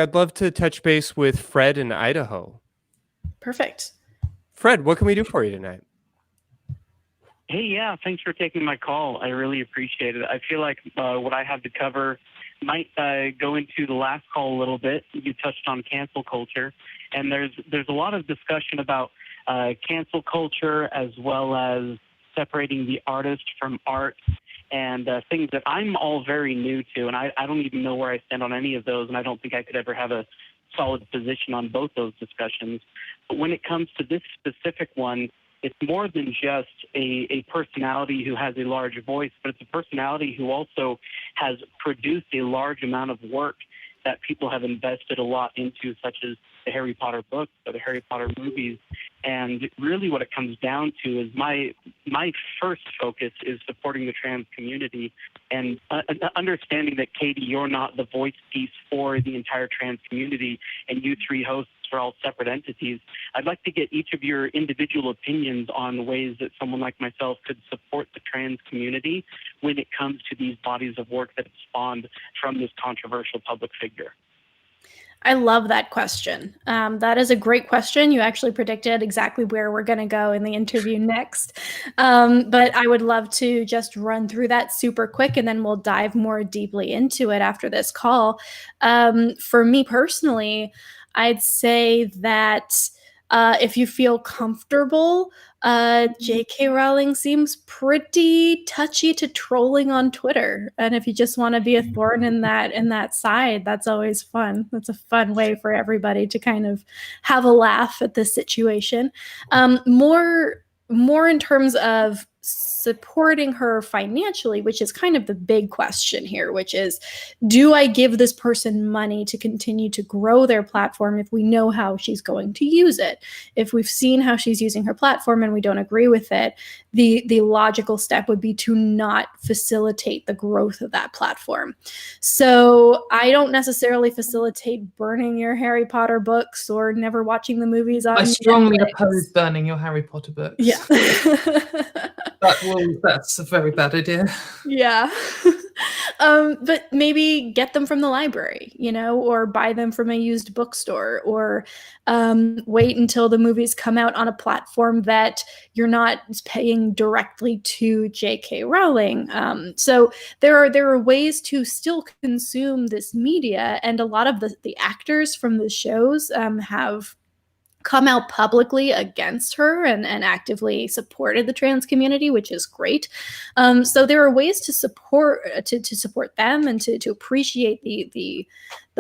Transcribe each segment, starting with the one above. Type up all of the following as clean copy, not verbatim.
I'd love to touch base with Fred in Idaho. Perfect. Fred, what can we do for you tonight? Hey, yeah, thanks for taking my call. I really appreciate it. I feel like what I have to cover might go into the last call a little bit. You touched on cancel culture, and there's a lot of discussion about cancel culture as well as separating the artist from art and things that I'm all very new to, and I don't even know where I stand on any of those, and I don't think I could ever have a solid position on both those discussions. But when it comes to this specific one, it's more than just a personality who has a large voice, but it's a personality who also has produced a large amount of work that people have invested a lot into, such as the Harry Potter books or the Harry Potter movies. And really what it comes down to is my first focus is supporting the trans community and understanding that, Katy, you're not the voice piece for the entire trans community, and you three hosts are all separate entities. I'd like to get each of your individual opinions on ways that someone like myself could support the trans community when it comes to these bodies of work that have spawned from this controversial public figure. I love that question. That is a great question. You actually predicted exactly where we're going to go in the interview next. But I would love to just run through that super quick, and then we'll dive more deeply into it after this call. For me personally, I'd say that if you feel comfortable, J.K. Rowling seems pretty touchy to trolling on Twitter, and if you just want to be a thorn in that side, that's always fun. That's a fun way for everybody to kind of have a laugh at this situation. More in terms of supporting her financially, which is kind of the big question here, which is, do I give this person money to continue to grow their platform if we know how she's going to use it? If we've seen how she's using her platform and we don't agree with it, the logical step would be to not facilitate the growth of that platform. So I don't necessarily facilitate burning your Harry Potter books or never watching the movies on I strongly Netflix. oppose burning your Harry Potter books. Yeah. That's a very bad idea. Yeah. But maybe get them from the library, or buy them from a used bookstore, or wait until the movies come out on a platform that you're not paying directly to J.K. Rowling. So there are ways to still consume this media, and a lot of the actors from the shows have come out publicly against her and actively supported the trans community, which is great. So there are ways to support them and to appreciate the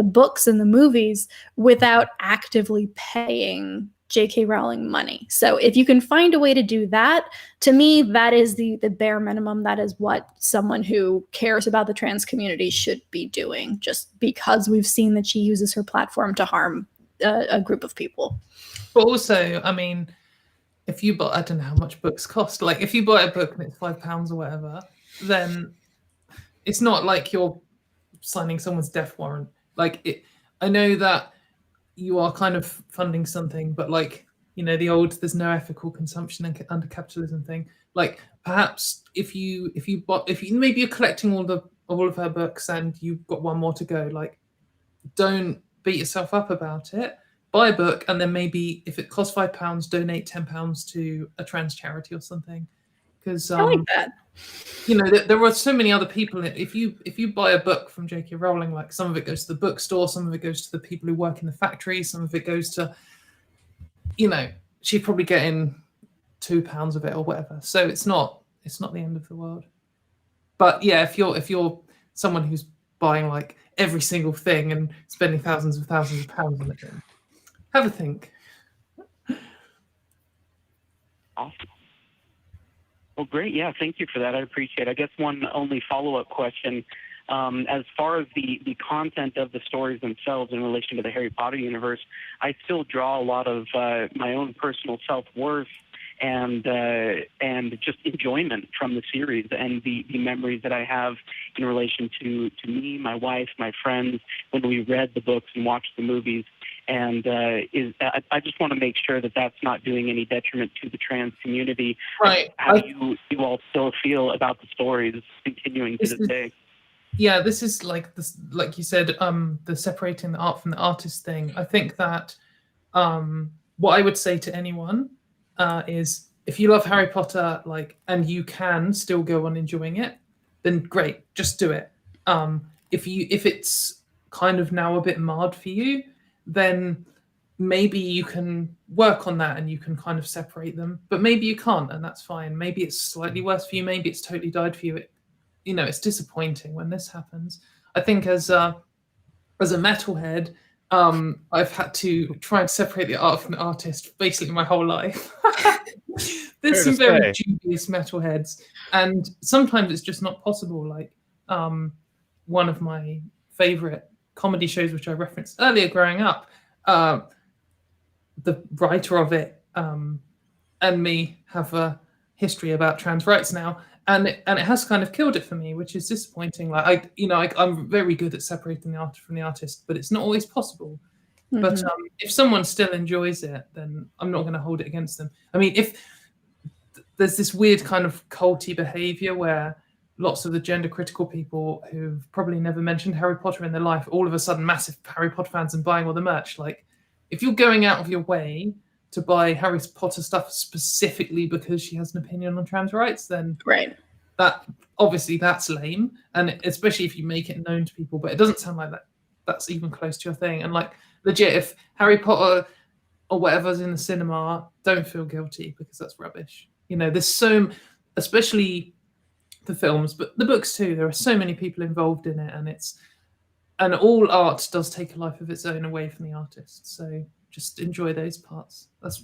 books and the movies without actively paying J.K. Rowling money. So if you can find a way to do that, to me, that is the bare minimum. That is what someone who cares about the trans community should be doing, just because we've seen that she uses her platform to harm a group of people. But also, I mean, if you buy, I don't know how much books cost. Like, if you buy a book and it's £5 or whatever, then it's not like you're signing someone's death warrant. Like, I know that you are kind of funding something, but like, the old "there's no ethical consumption under capitalism" thing. Like, perhaps if you maybe you're collecting all of her books and you've got one more to go, like, don't beat yourself up about it. Buy a book, and then maybe if it costs £5, donate £10 to a trans charity or something. Because I like that. There are so many other people. If you buy a book from J.K. Rowling, like, some of it goes to the bookstore, some of it goes to the people who work in the factory, some of it goes to, she's probably getting £2 of it or whatever. So it's not the end of the world. But yeah, if you're someone who's buying like every single thing and spending thousands of pounds on it, have a think. Awesome. Well, great. Yeah, thank you for that. I appreciate it. I guess one only follow-up question. As far as the content of the stories themselves in relation to the Harry Potter universe, I still draw a lot of my own personal self-worth and just enjoyment from the series and the memories that I have in relation to me, my wife, my friends, when we read the books and watched the movies. And I just want to make sure that that's not doing any detriment to the trans community. Right. How do you all still feel about the stories continuing to this day? yeah, this is like this, like you said, the separating the art from the artist thing. I think that what I would say to anyone is, if you love Harry Potter, like, and you can still go on enjoying it, then great, just do it. If it's kind of now a bit marred for you, then maybe you can work on that and you can kind of separate them. But maybe you can't, and that's fine. Maybe it's slightly worse for you. Maybe it's totally died for you. It's disappointing when this happens. I think as a metalhead, I've had to try and separate the art from the artist basically my whole life. There's some very dubious metalheads, and sometimes it's just not possible. Like one of my favorite comedy shows, which I referenced earlier growing up, the writer of it and me have a history about trans rights now, and it has kind of killed it for me, which is disappointing. Like I'm very good at separating the art from the artist, but it's not always possible. Mm-hmm. But if someone still enjoys it, then I'm not going to hold it against them. I mean, if there's this weird kind of culty behavior where lots of the gender critical people who've probably never mentioned Harry Potter in their life, all of a sudden massive Harry Potter fans and buying all the merch. Like, if you're going out of your way to buy Harry Potter stuff specifically because she has an opinion on trans rights, then that obviously that's lame, and especially if you make it known to people. But it doesn't sound like that's even close to your thing. And like, legit, if Harry Potter or whatever's in the cinema, don't feel guilty, because that's rubbish. There's so, especially the films, but the books too, there are so many people involved in it, and all art does take a life of its own away from the artist. So just enjoy those parts. That's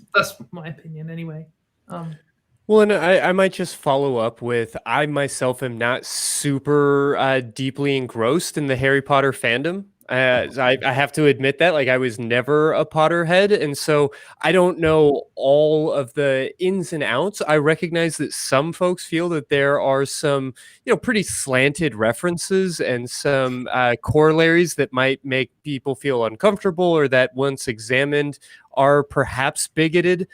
my opinion anyway. Well, and I might just follow up with, I myself am not super deeply engrossed in the Harry Potter fandom. I have to admit that, like, I was never a Potterhead, and so I don't know all of the ins and outs. I recognize that some folks feel that there are some, pretty slanted references and some corollaries that might make people feel uncomfortable, or that once examined are perhaps bigoted.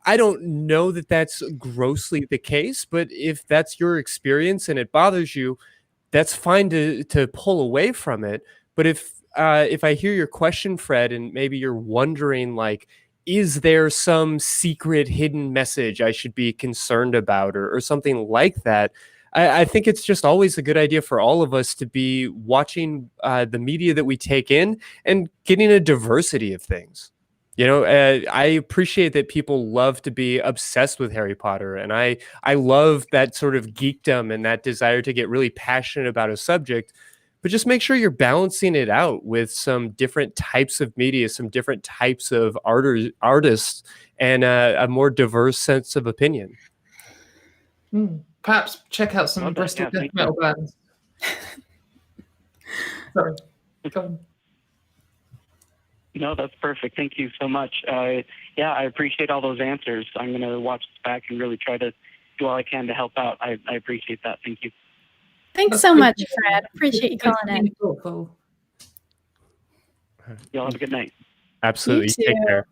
I don't know that that's grossly the case, but if that's your experience and it bothers you, that's fine to pull away from it. But if I hear your question, Fred, and maybe you're wondering, like, is there some secret hidden message I should be concerned about, or something like that, I think it's just always a good idea for all of us to be watching the media that we take in and getting a diversity of things. I appreciate that people love to be obsessed with Harry Potter, and I love that sort of geekdom and that desire to get really passionate about a subject. But just make sure you're balancing it out with some different types of media, some different types of artists, and a more diverse sense of opinion. Perhaps check out some Bristol death metal bands. Sorry. Go on. No, that's perfect. Thank you so much. I appreciate all those answers. I'm going to watch this back and really try to do all I can to help out. I appreciate that. Thank you. Thanks so much, Fred. Appreciate you calling in. Y'all have a good night. Absolutely. Take care.